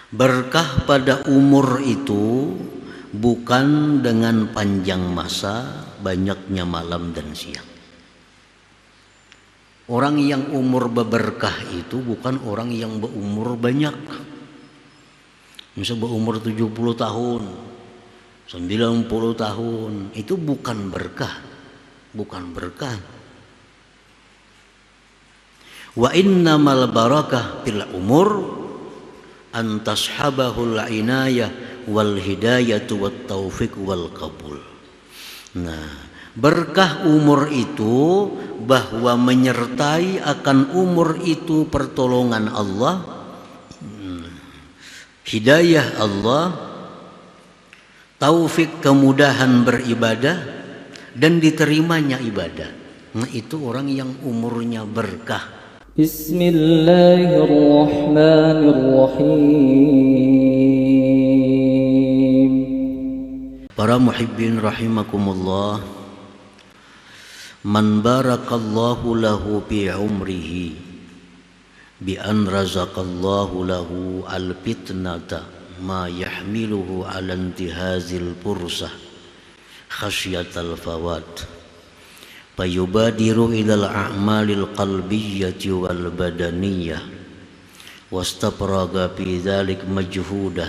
Berkah pada umur itu bukan dengan panjang masa, banyaknya malam dan siang. Orang yang umur berberkah itu bukan orang yang berumur banyak. Misal berumur 70 tahun, 90 tahun, itu bukan berkah. Bukan berkah. Wa innamal barakah fil umur an tashabahul inayah wal hidayatu wat taufiq wal qabul. Nah, berkah umur itu bahwa menyertai akan umur itu pertolongan Allah, hidayah Allah, taufik kemudahan beribadah dan diterimanya ibadah. Nah, itu orang yang umurnya berkah. Bismillahirrahmanirrahim. Para muhibbin rahimakumullah, man barakallahu lahu bi umrihi bi an razaqallahu lahu al fitnata ma yahmiluhu ala intihazil fursah khasyatal fawat fayubadiru ilal a'malil qalbiyyati wal badaniyah wastapraga fi dhalik majhudah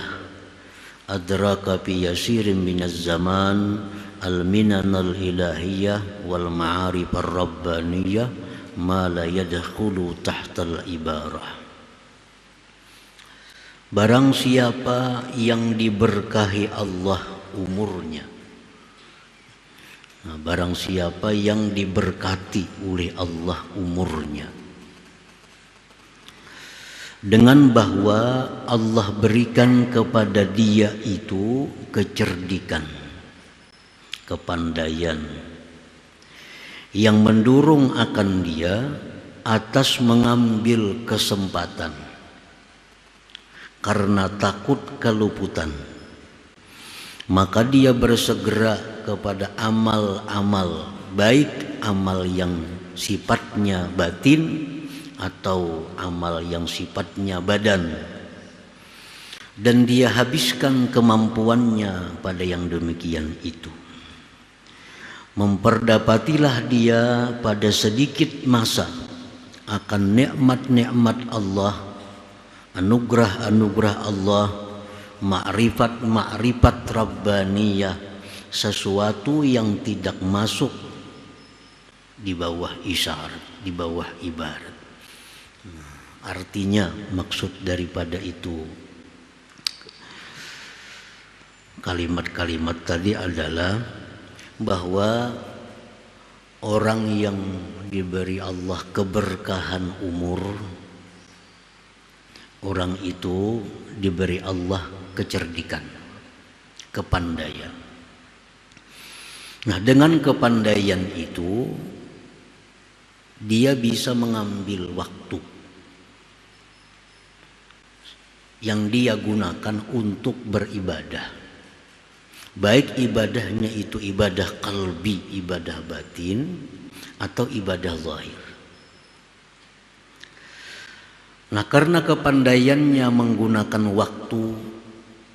adraka fi yasirin minaz zaman al-minanal ilahiyah wal ma'arif ar-rabbaniyah ma la yadkhulu tahtal ibarah. Barang siapa yang diberkahi Allah umurnya, nah, barang siapa yang diberkati oleh Allah umurnya, dengan bahwa Allah berikan kepada dia itu kecerdikan, kepandaian yang mendorong akan dia atas mengambil kesempatan karena takut keluputan, maka dia bersegera kepada amal-amal baik, amal yang sifatnya batin atau amal yang sifatnya badan, dan dia habiskan kemampuannya pada yang demikian itu. Memperdapatilah dia pada sedikit masa akan nikmat-nikmat Allah, anugerah-anugerah Allah, ma'rifat rabbaniyah, sesuatu yang tidak masuk di bawah isyarat, di bawah ibarat. Artinya maksud daripada itu kalimat-kalimat tadi adalah bahwa orang yang diberi Allah keberkahan umur, orang itu diberi Allah kecerdikan, kepandaian. Nah, dengan kepandaian itu dia bisa mengambil waktu yang dia gunakan untuk beribadah, baik ibadahnya itu ibadah qalbi, ibadah batin, atau ibadah zahir. Nah, karena kepandaiannya menggunakan waktu,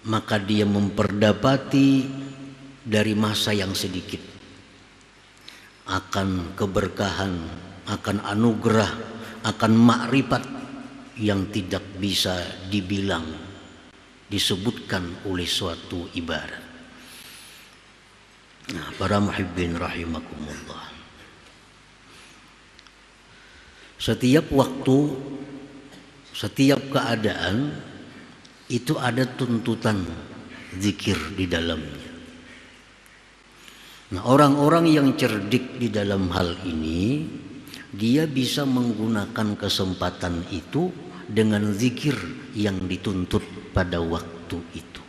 maka dia memperdapati dari masa yang sedikit akan keberkahan, akan anugerah, akan makrifat yang tidak bisa dibilang, disebutkan oleh suatu ibarat. Nah, para muhibbin rahimakumullah, setiap waktu, setiap keadaan itu ada tuntutan zikir di dalamnya. Nah, orang-orang yang cerdik di dalam hal ini, dia bisa menggunakan kesempatan itu dengan zikir yang dituntut pada waktu itu.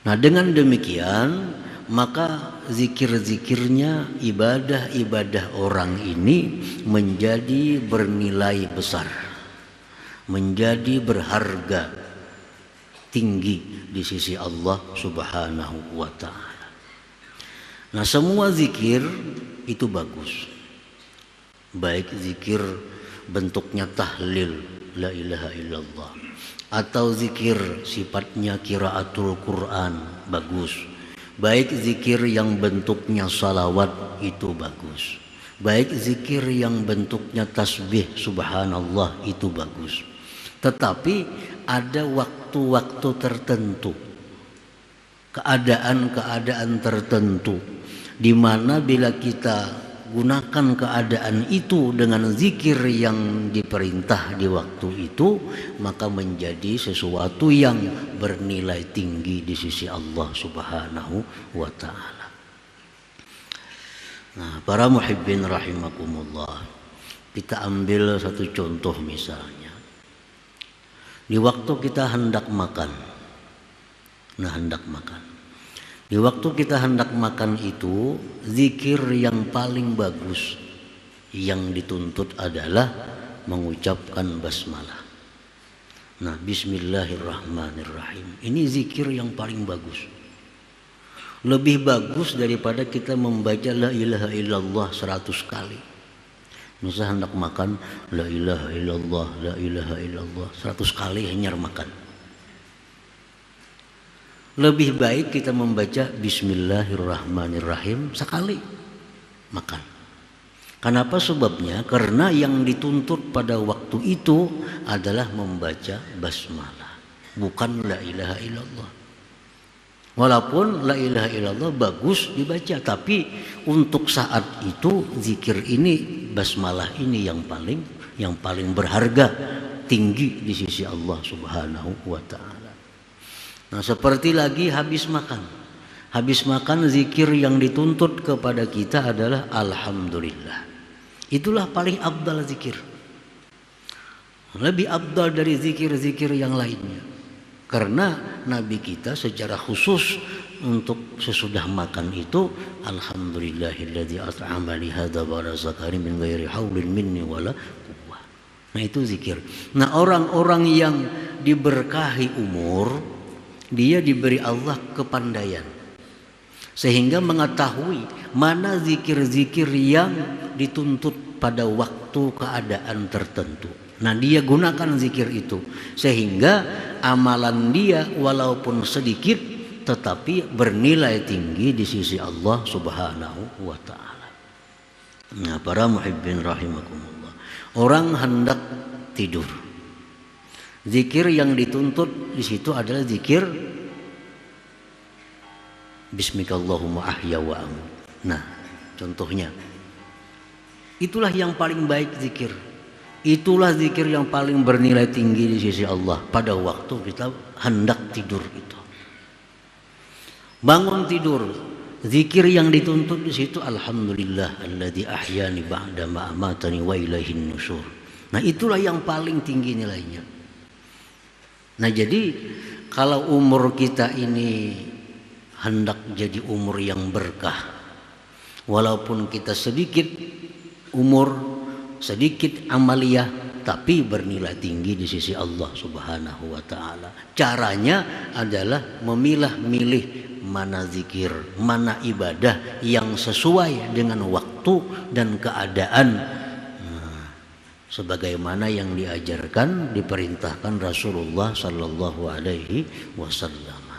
Nah, dengan demikian maka zikir-zikirnya, ibadah-ibadah orang ini menjadi bernilai besar, menjadi berharga tinggi di sisi Allah Subhanahu wa ta'ala. Nah, semua zikir itu bagus, baik zikir bentuknya tahlil la ilaha illallah, atau zikir sifatnya qiraatul Quran, bagus. Baik zikir yang bentuknya salawat itu bagus. Baik zikir yang bentuknya tasbih subhanallah itu bagus. Tetapi ada waktu-waktu tertentu, keadaan-keadaan tertentu di mana bila kita gunakan keadaan itu dengan zikir yang diperintah di waktu itu, maka menjadi sesuatu yang bernilai tinggi di sisi Allah Subhanahu wa ta'ala. Nah, para muhibbin rahimakumullah, kita ambil satu contoh misalnya. Di waktu kita hendak makan. Di waktu kita hendak makan itu, zikir yang paling bagus yang dituntut adalah mengucapkan basmalah. Nah, bismillahirrahmanirrahim. Ini zikir yang paling bagus. Lebih bagus daripada kita membaca la ilaha illallah 100 kali. Misal hendak makan, la ilaha illallah, la ilaha illallah 100 kali hanya makan. Lebih baik kita membaca bismillahirrahmanirrahim sekali makan. Kenapa sebabnya? Karena yang dituntut pada waktu itu adalah membaca basmalah, bukan la ilaha illallah. Walaupun la ilaha illallah bagus dibaca, tapi untuk saat itu zikir ini, basmalah ini yang paling berharga, tinggi di sisi Allah Subhanahu wa ta'ala. Nah, seperti lagi habis makan. Habis makan zikir yang dituntut kepada kita adalah alhamdulillah. Itulah paling afdal zikir. Lebih afdal dari zikir-zikir yang lainnya. Karena Nabi kita secara khusus untuk sesudah makan itu, alhamdulillahilladzi at'ama li hadza wa razaqani min ghairi haulin minni wala quwwah. Nah, itu zikir. Nah, orang-orang yang diberkahi umur, dia diberi Allah kepandaian sehingga mengetahui mana zikir-zikir yang dituntut pada waktu keadaan tertentu. Nah, dia gunakan zikir itu sehingga amalan dia walaupun sedikit tetapi bernilai tinggi di sisi Allah Subhanahu wa ta'ala. Nah, para muhibbin rahimakumullah, orang hendak tidur, zikir yang dituntut di situ adalah zikir bismikallahumma ahya wa amut. Nah, contohnya itulah yang paling baik zikir. Itulah zikir yang paling bernilai tinggi di sisi Allah pada waktu kita hendak tidur itu. Bangun tidur, zikir yang dituntut di situ alhamdulillah alladzi ahyani ba'da ma amatani wa ilaihin nusyur. Nah, itulah yang paling tinggi nilainya. Nah, jadi kalau umur kita ini hendak jadi umur yang berkah, walaupun kita sedikit umur, sedikit amaliyah, tapi bernilai tinggi di sisi Allah Subhanahu wa ta'ala. Caranya adalah memilah-milih mana zikir, mana ibadah yang sesuai dengan waktu dan keadaan, sebagaimana yang diajarkan, diperintahkan Rasulullah sallallahu alaihi wasallam.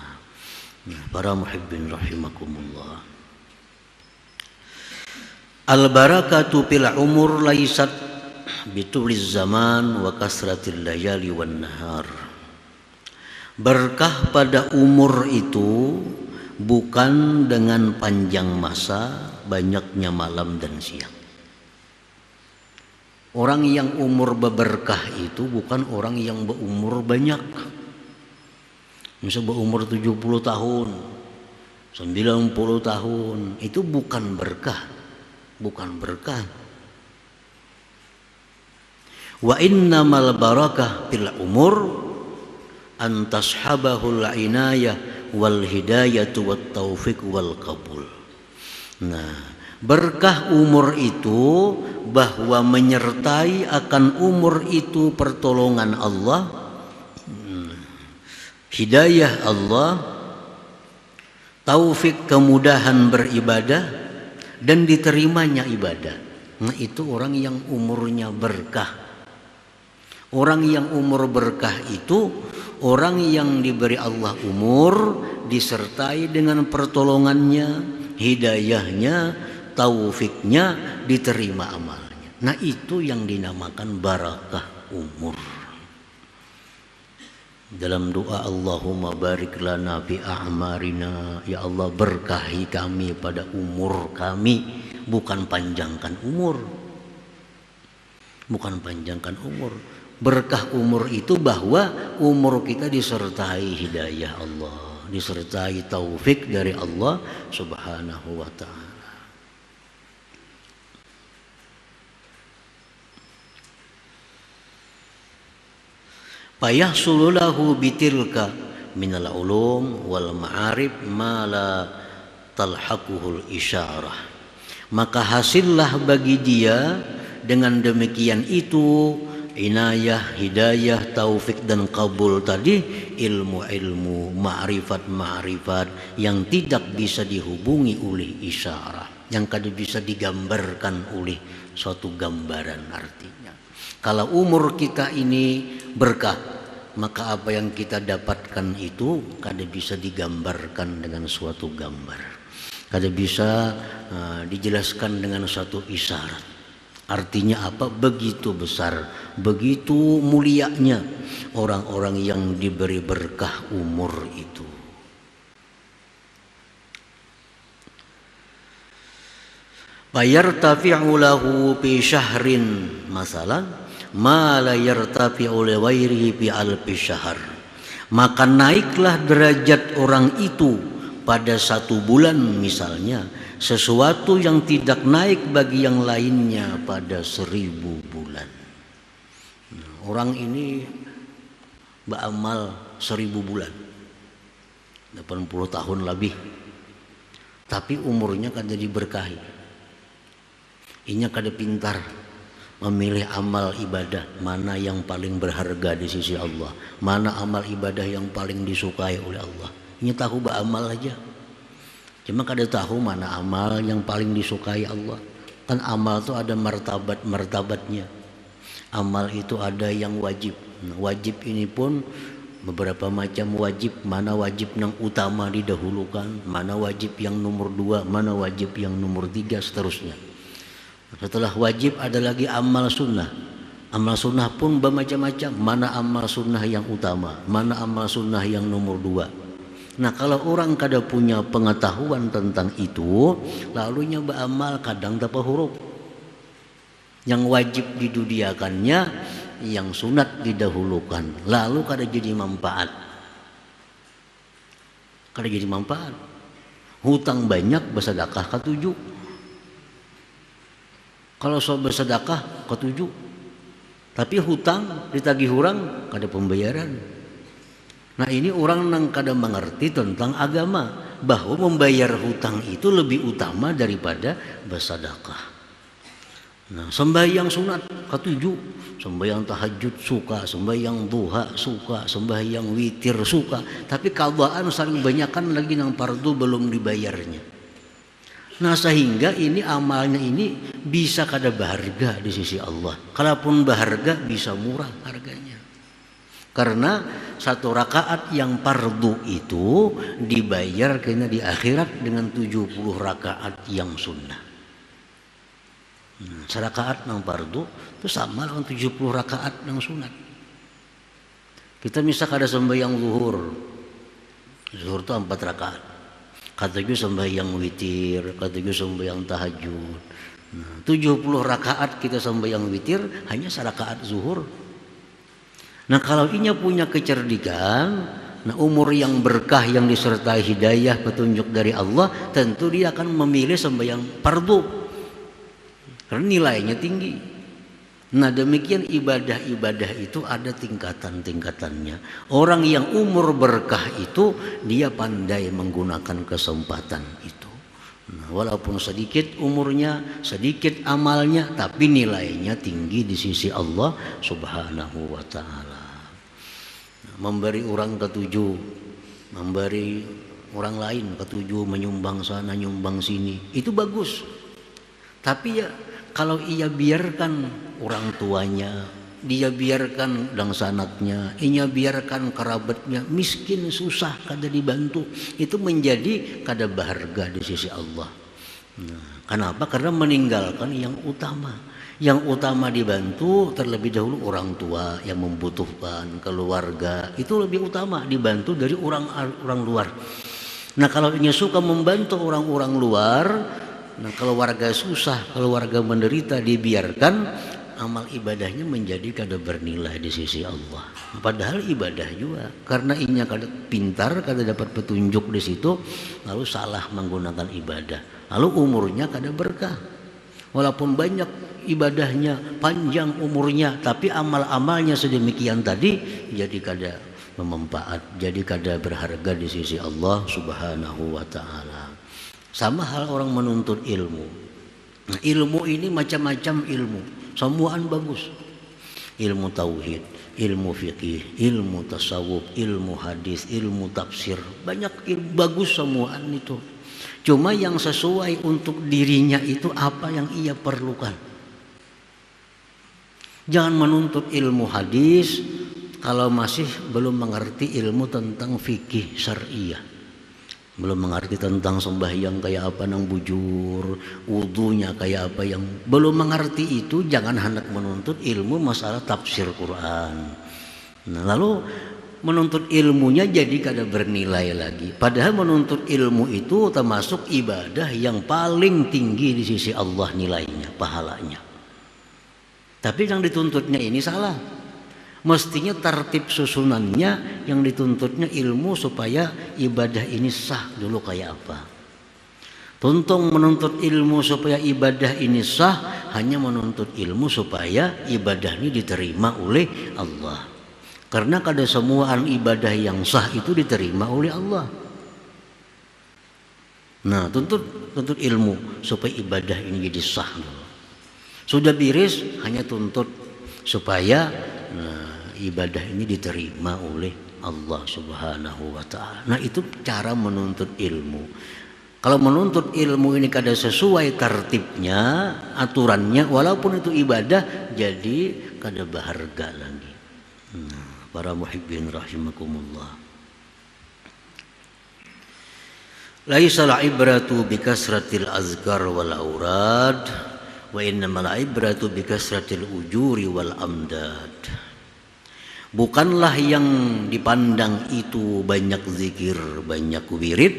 Nah, para muhibbin rahimakumullah, al-barakatu fil umur laisat bituliz zaman wa kasratil layali wan nahar. Berkah pada umur itu bukan dengan panjang masa, banyaknya malam dan siang. Orang yang umur berberkah itu bukan orang yang berumur banyak. Misal berumur 70 tahun, 90 tahun, itu bukan berkah. Bukan berkah. Wa innamal barakah fil umur an tashabahul inayah wal hidayatu wat taufiq wal qabul. Nah, berkah umur itu bahwa menyertai akan umur itu pertolongan Allah, hidayah Allah, taufik kemudahan beribadah dan diterimanya ibadah. Nah, itu orang yang umurnya berkah. Orang yang umur berkah itu orang yang diberi Allah umur disertai dengan pertolongannya, hidayahnya, taufiknya, diterima amalnya. Nah itu yang dinamakan barakah umur. Dalam doa Allahumma barik lana fi a'marina, ya Allah berkahi kami pada umur kami, bukan panjangkan umur. Bukan panjangkan umur. Berkah umur itu bahwa umur kita disertai hidayah Allah, disertai taufik dari Allah Subhanahu wa ta'ala. Fayahsulu lahu bitilka minal ulum wal ma'arif ma la talhaquhul isyarah. Maka hasillah bagi dia dengan demikian itu inayah, hidayah, taufik dan kabul tadi, ilmu-ilmu, ma'rifat-ma'rifat yang tidak bisa dihubungi oleh isyarah, yang kada bisa digambarkan oleh suatu gambaran. Artinya kalau umur kita ini berkah, maka apa yang kita dapatkan itu kada bisa digambarkan dengan suatu gambar, kada bisa dijelaskan dengan suatu isyarat. Artinya apa? Begitu besar, begitu mulianya orang-orang yang diberi berkah umur itu. Fayartafi'u lahu fi syahrin masalan ma la yartafi'u li ghairihi fi alfi syahr. Maka naiklah derajat orang itu pada 1 bulan misalnya, sesuatu yang tidak naik bagi yang lainnya pada 1000 bulan. Orang ini beramal 1000 bulan, 80 tahun lebih, tapi umurnya kada diberkahi. Inya kada pintar memilih amal ibadah mana yang paling berharga di sisi Allah, mana amal ibadah yang paling disukai oleh Allah. Inya tahu beramal aja, cuma kada tahu mana amal yang paling disukai Allah. Kan amal itu ada martabat-martabatnya. Amal itu ada yang wajib. Wajib ini pun beberapa macam wajib. Mana wajib yang utama didahulukan, mana wajib yang nomor 2, mana wajib yang nomor 3, seterusnya. Setelah wajib ada lagi amal sunnah. Amal sunnah pun bermacam-macam. Mana amal sunnah yang utama, mana amal sunnah yang nomor 2. Nah kalau orang kada punya pengetahuan tentang itu, lalunya beramal kadang tanpa huruf. Yang wajib didudiakannya, yang sunat didahulukan, lalu kada jadi manfaat. Kada jadi manfaat. Hutang banyak bersedekah ketujuh. Kalau soal bersedekah ketujuh, tapi hutang ditagih orang kada pembayaran. Nah ini orang yang kada mengerti tentang agama, bahwa membayar hutang itu lebih utama daripada bersedekah. Nah sembahyang sunat ketujuh, sembahyang tahajud suka, sembahyang duha suka, sembahyang witir suka, tapi qadaan saling banyakkan lagi yang fardu belum dibayarnya. Nah sehingga ini amalnya ini bisa kada berharga di sisi Allah. Kalaupun berharga bisa murah harganya. Karena 1 rakaat yang fardu itu dibayar kena di akhirat dengan 70 rakaat yang sunnah. Serakaat yang fardu itu sama dengan 70 rakaat yang sunat. Kita misal kada sembahyang zuhur. Zuhur itu 4 rakaat. Kata gue sembahyang witir, kata gue sembahyang tahajud. 70 rakaat kita sembahyang witir hanya 1 rakaat zuhur. Nah kalau inya punya kecerdikan, nah umur yang berkah yang disertai hidayah petunjuk dari Allah, tentu dia akan memilih sembahyang fardu karena nilainya tinggi. Nah demikian ibadah-ibadah itu ada tingkatan-tingkatannya. Orang yang umur berkah itu dia pandai menggunakan kesempatan itu. Nah, walaupun sedikit umurnya, sedikit amalnya, tapi nilainya tinggi di sisi Allah Subhanahu wa ta'ala. Nah, memberi orang ketujuh, memberi orang lain ketujuh, menyumbang sana, nyumbang sini, itu bagus. Tapi ya kalau ia biarkan orang tuanya dia biarkan dang sanatnya, inya biarkan kerabatnya miskin susah kada dibantu, itu menjadi kada berharga di sisi Allah. Nah, kenapa? Karena meninggalkan yang utama. Yang utama dibantu terlebih dahulu orang tua yang membutuhkan, keluarga itu lebih utama dibantu dari orang luar. Nah kalau ingin suka membantu orang-orang luar, nah kalau warga susah, kalau warga menderita dibiarkan, amal ibadahnya menjadi kada bernilai di sisi Allah. Padahal ibadah juga, karena inya kada pintar, kada dapat petunjuk di situ, lalu salah menggunakan ibadah, lalu umurnya kada berkah. Walaupun banyak ibadahnya, panjang umurnya, tapi amal-amalnya sedemikian tadi jadi kada bermanfaat, jadi kada berharga di sisi Allah Subhanahu wa taala. Sama hal orang menuntut ilmu. Nah, ilmu ini macam-macam ilmu, semuaan bagus. Ilmu tauhid, ilmu fikih, ilmu tasawuf, ilmu hadis, ilmu tafsir, banyak ilmu bagus semuaan itu. Cuma yang sesuai untuk dirinya itu apa yang ia perlukan. Jangan menuntut ilmu hadis kalau masih belum mengerti ilmu tentang fikih syariah, belum mengerti tentang sembahyang kayak apa nang bujur, wudunya kayak apa, yang belum mengerti itu jangan hendak menuntut ilmu masalah tafsir Quran. Nah, lalu menuntut ilmunya jadi kada bernilai lagi. Padahal menuntut ilmu itu termasuk ibadah yang paling tinggi di sisi Allah nilainya, pahalanya. Tapi yang dituntutnya ini salah. Mestinya tertib susunannya, yang dituntutnya ilmu supaya ibadah ini sah dulu kayak apa. Tuntung menuntut ilmu supaya ibadah ini sah, hanya menuntut ilmu supaya ibadah ini diterima oleh Allah. Karena kada semuaan ibadah yang sah itu diterima oleh Allah. Nah, tuntut ilmu supaya ibadah ini jadi sah dulu. Sudah biris, hanya tuntut supaya ibadah ini diterima oleh Allah Subhanahu wa taala. Nah, itu cara menuntut ilmu. Kalau menuntut ilmu ini kada sesuai tertibnya, aturannya, walaupun itu ibadah, jadi kada berharga lagi. Nah, para muhibbin rahimakumullah. Laisal ibratu bikasratil azkar wal aurad, wa innamal ibratu bikasratil ujuri wal amdad. Bukanlah yang dipandang itu banyak zikir, banyak wirid,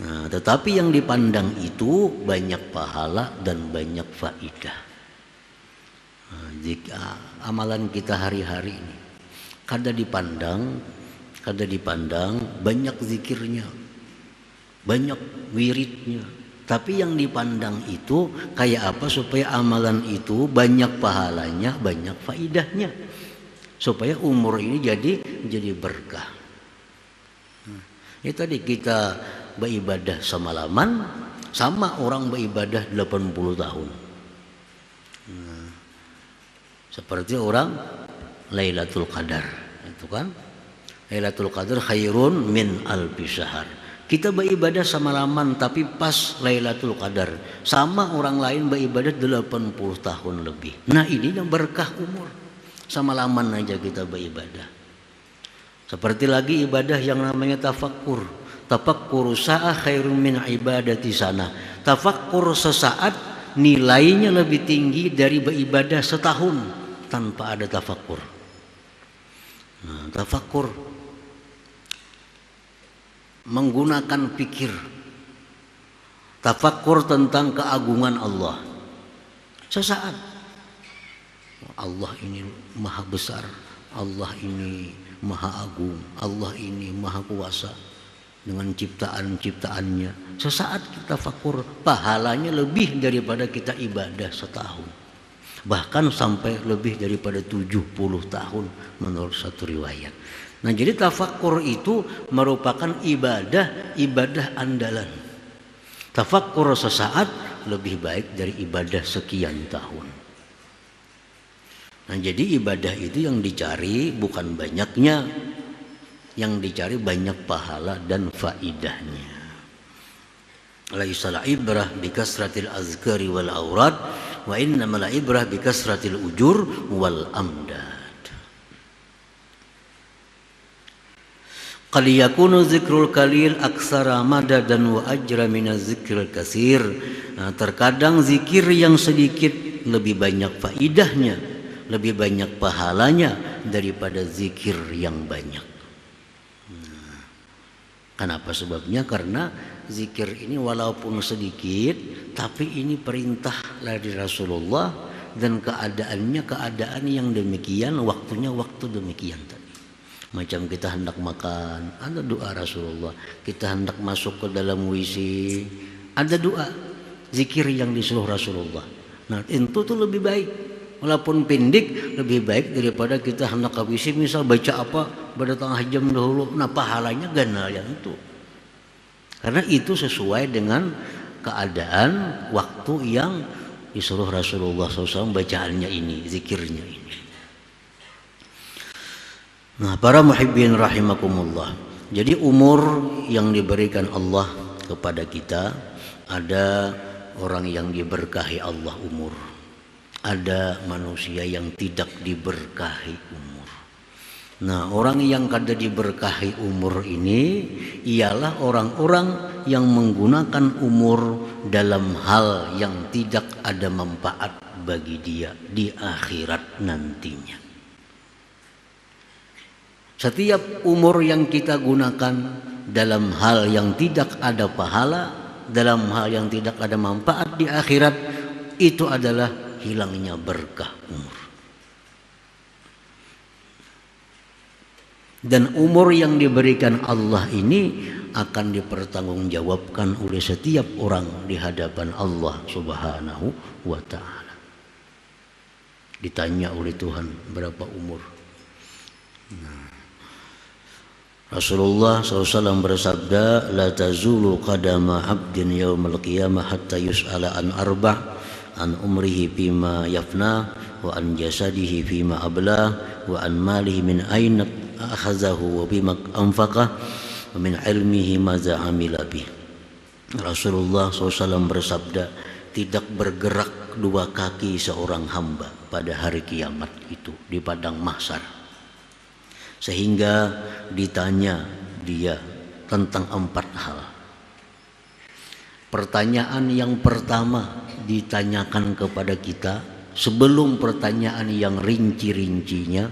nah, tetapi yang dipandang itu banyak pahala dan banyak faidah. Nah, jika amalan kita hari-hari ini kada dipandang banyak zikirnya, banyak wiridnya, tapi yang dipandang itu kayak apa supaya amalan itu banyak pahalanya, banyak faidahnya, supaya umur ini jadi berkah. Ini tadi kita beribadah semalaman sama orang beribadah 80 tahun. Seperti orang Lailatul Qadar, itu kan Lailatul Qadar khairun min alfi syahr. Kita beribadah semalaman tapi pas Lailatul Qadar, sama orang lain beribadah 80 tahun lebih. Nah, ini yang berkah umur. Semalaman aja kita beribadah. Seperti lagi ibadah yang namanya tafakkur. Tafakkur sa'a khairun min ibadati sana. Tafakkur sesaat nilainya lebih tinggi dari beribadah setahun tanpa ada tafakkur. Nah, tafakkur menggunakan pikir, tafakkur tentang keagungan Allah. Sesaat, Allah ini maha besar, Allah ini maha agung, Allah ini maha kuasa dengan ciptaan-ciptaannya. Sesaat kita tafakkur, pahalanya lebih daripada kita ibadah setahun. Bahkan sampai lebih daripada 70 tahun menurut satu riwayat. Nah, jadi tafakkur itu merupakan ibadah andalan. Tafakkur sesaat lebih baik dari ibadah sekian tahun. Nah, jadi ibadah itu yang dicari bukan banyaknya, yang dicari banyak pahala dan faidahnya. Laisal ibrah bikasratil azkari wal aurad, wa innamal ibrah bi kasratil ujur wal amdad. Qad yakunu dzikrul qalil aksara madadan wa ajra minaz dzikril katsir. Nah, terkadang zikir yang sedikit lebih banyak faidahnya, lebih banyak pahalanya daripada zikir yang banyak. Nah, kenapa sebabnya? Karena zikir ini walaupun sedikit, tapi ini perintah dari Rasulullah, dan keadaannya keadaan yang demikian, waktunya waktu demikian tadi. Macam kita hendak makan, ada doa Rasulullah. Kita hendak masuk ke dalam WC, ada doa, zikir yang disuruh Rasulullah. Nah, itu tuh lebih baik. Walaupun pendek, lebih baik daripada kita hendak ke WC misal baca apa pada tengah jam dahulu. Nah, pahalanya ganal yang itu. Karena itu sesuai dengan keadaan waktu yang disuruh Rasulullah SAW bacaannya ini, zikirnya ini. Nah, para muhibbin rahimakumullah. Jadi umur yang diberikan Allah kepada kita, ada orang yang diberkahi Allah umur, ada manusia yang tidak diberkahi umur. Nah, orang yang kada diberkahi umur ini ialah orang-orang yang menggunakan umur dalam hal yang tidak ada manfaat bagi dia di akhirat nantinya. Setiap umur yang kita gunakan dalam hal yang tidak ada pahala, dalam hal yang tidak ada manfaat di akhirat, itu adalah hilangnya berkah umur. Dan umur yang diberikan Allah ini akan dipertanggungjawabkan oleh setiap orang di hadapan Allah Subhanahu wa ta'ala. Ditanya oleh Tuhan berapa umur. Nah, Rasulullah SAW bersabda, la tazulu qadama abdin yaumal qiyamah hatta yus'ala an arba' an umrihi fima yafna wa an jasadihi fima abla wa an malihi min aina akhazahu wa bima anfaqah wa min ilmihi maza amila bih. Rasulullah SAW bersabda, tidak bergerak dua kaki seorang hamba pada hari kiamat itu di padang mahsyar, sehingga ditanya dia tentang 4 hal. Pertanyaan yang pertama ditanyakan kepada kita sebelum pertanyaan yang rinci-rincinya,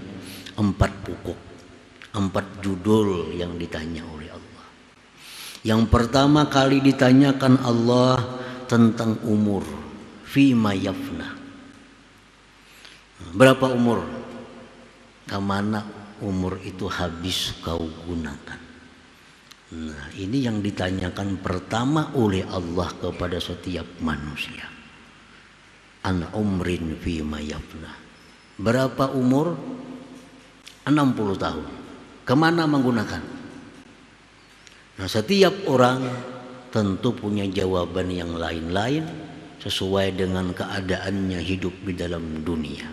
4 pokok, 4 judul yang ditanya oleh Allah. Yang pertama kali ditanyakan Allah tentang umur, fima yafna. Berapa umur? Kemana umur itu habis kau gunakan? Nah, ini yang ditanyakan pertama oleh Allah kepada setiap manusia. An umrin fima yafna. Berapa umur? 60 tahun. Kemana menggunakan? Nah, setiap orang tentu punya jawaban yang lain-lain sesuai dengan keadaannya hidup di dalam dunia.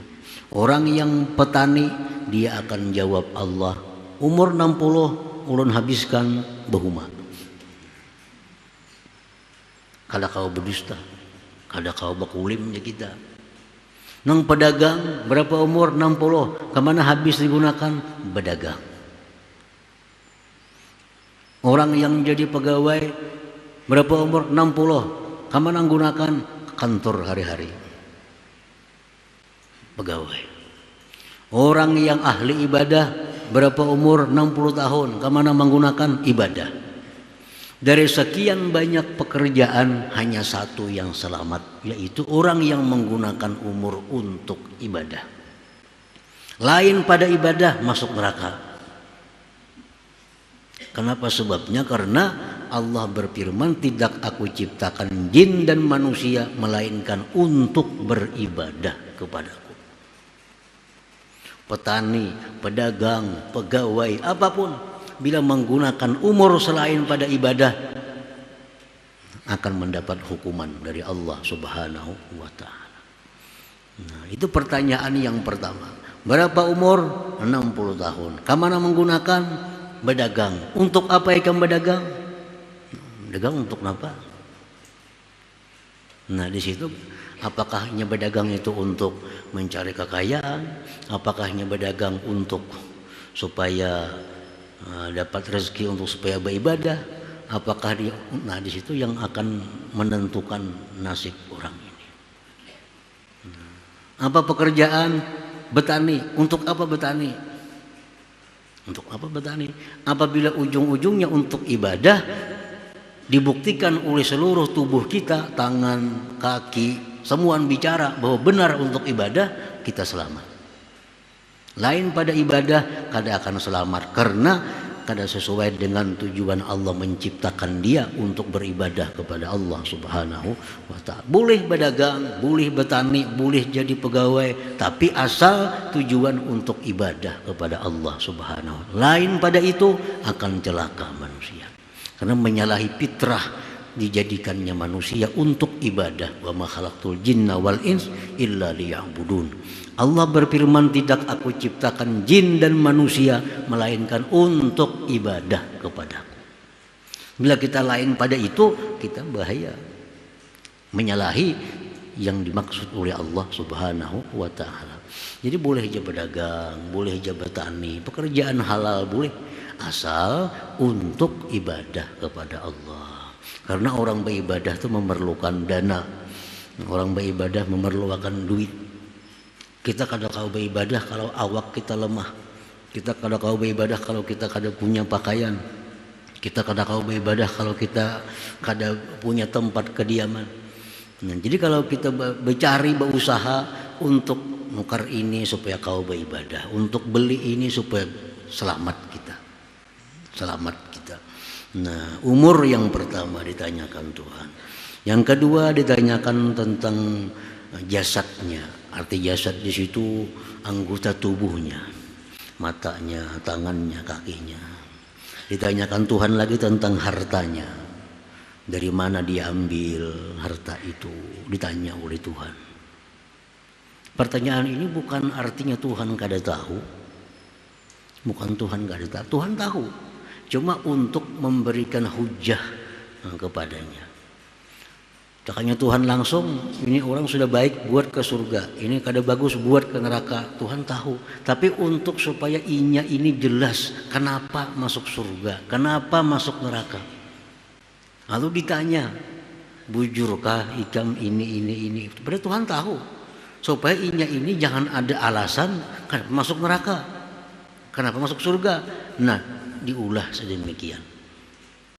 Orang yang petani, dia akan jawab Allah, umur 60 ulun habiskan behuma. Kada kau berdusta, kada kau bakulim ya kita. Nang pedagang berapa umur? 60. Kemana habis digunakan? Berdagang. Orang yang jadi pegawai berapa umur? 60. Kemana menggunakan? Kantor hari-hari. Pegawai. Orang yang ahli ibadah berapa umur? 60 tahun. Kemana menggunakan? Ibadah. Dari sekian banyak pekerjaan hanya satu yang selamat, yaitu orang yang menggunakan umur untuk ibadah. Lain pada ibadah masuk neraka. Kenapa sebabnya? Karena Allah berfirman, tidak aku ciptakan jin dan manusia melainkan untuk beribadah kepadaku. Petani, pedagang, pegawai, apapun, bila menggunakan umur selain pada ibadah akan mendapat hukuman dari Allah Subhanahu wa ta'ala. Nah, itu pertanyaan yang pertama. Berapa umur? 60 tahun. Kemana menggunakan? Berdagang. Untuk apa ikan berdagang? Berdagang untuk apa? Nah, di situ Apakah hanya berdagang itu untuk mencari kekayaan? Apakah hanya berdagang untuk supaya dapat rezeki, untuk supaya beribadah? Apakah dia, nah di situ yang akan menentukan nasib orang ini. Apa pekerjaan? Bertani. Untuk apa bertani? Untuk apa bertani? Apabila ujung-ujungnya untuk ibadah, dibuktikan oleh seluruh tubuh kita, tangan, kaki, semua bicara bahwa benar untuk ibadah, kita selamat. Lain pada ibadah, kada akan selamat karena kada sesuai dengan tujuan Allah menciptakan dia untuk beribadah kepada Allah Subhanahu wa ta'ala. Boleh berdagang, boleh bertani, boleh jadi pegawai, tapi asal tujuan untuk ibadah kepada Allah Subhanahu wa ta'ala. Lain pada itu akan celaka manusia. Karena menyalahi fitrah dijadikannya manusia untuk ibadah. Wa ma khalaqtul jinna wal ins illa liya'budun. Allah berfirman, tidak aku ciptakan jin dan manusia melainkan untuk ibadah kepadaku. Bila kita lain pada itu, kita bahaya, menyalahi yang dimaksud oleh Allah Subhanahu wa ta'ala. Jadi boleh aja berdagang, boleh aja bertani, pekerjaan halal boleh, asal untuk ibadah kepada Allah. Karena orang beribadah itu memerlukan dana, orang beribadah memerlukan duit. Kita kada kau beribadah kalau awak kita lemah. Kita kada kau beribadah kalau kita kada punya pakaian. Kita kada kau beribadah kalau kita kada punya tempat kediaman. Nah, jadi kalau kita bercari, berusaha untuk nukar ini supaya kau beribadah, untuk beli ini supaya selamat kita. Selamat kita. Nah, umur yang pertama ditanyakan Tuhan. Yang kedua ditanyakan tentang jasadnya. Arti jasad di situ anggota tubuhnya, matanya, tangannya, kakinya. Ditanyakan Tuhan lagi tentang hartanya. Dari mana dia ambil harta itu? Ditanya oleh Tuhan. Pertanyaan ini bukan artinya Tuhan kada tahu. Bukan Tuhan kada tahu. Tuhan tahu. Cuma untuk memberikan hujah kepadanya. Makanya Tuhan langsung, ini orang sudah baik buat ke surga, ini kada bagus buat ke neraka. Tuhan tahu, tapi untuk supaya inya ini jelas kenapa masuk surga, kenapa masuk neraka. Lalu ditanya, bujurkah ikam ini. Padahal Tuhan tahu, supaya inya ini jangan ada alasan kenapa masuk neraka, kenapa masuk surga. Nah, diulah sedemikian.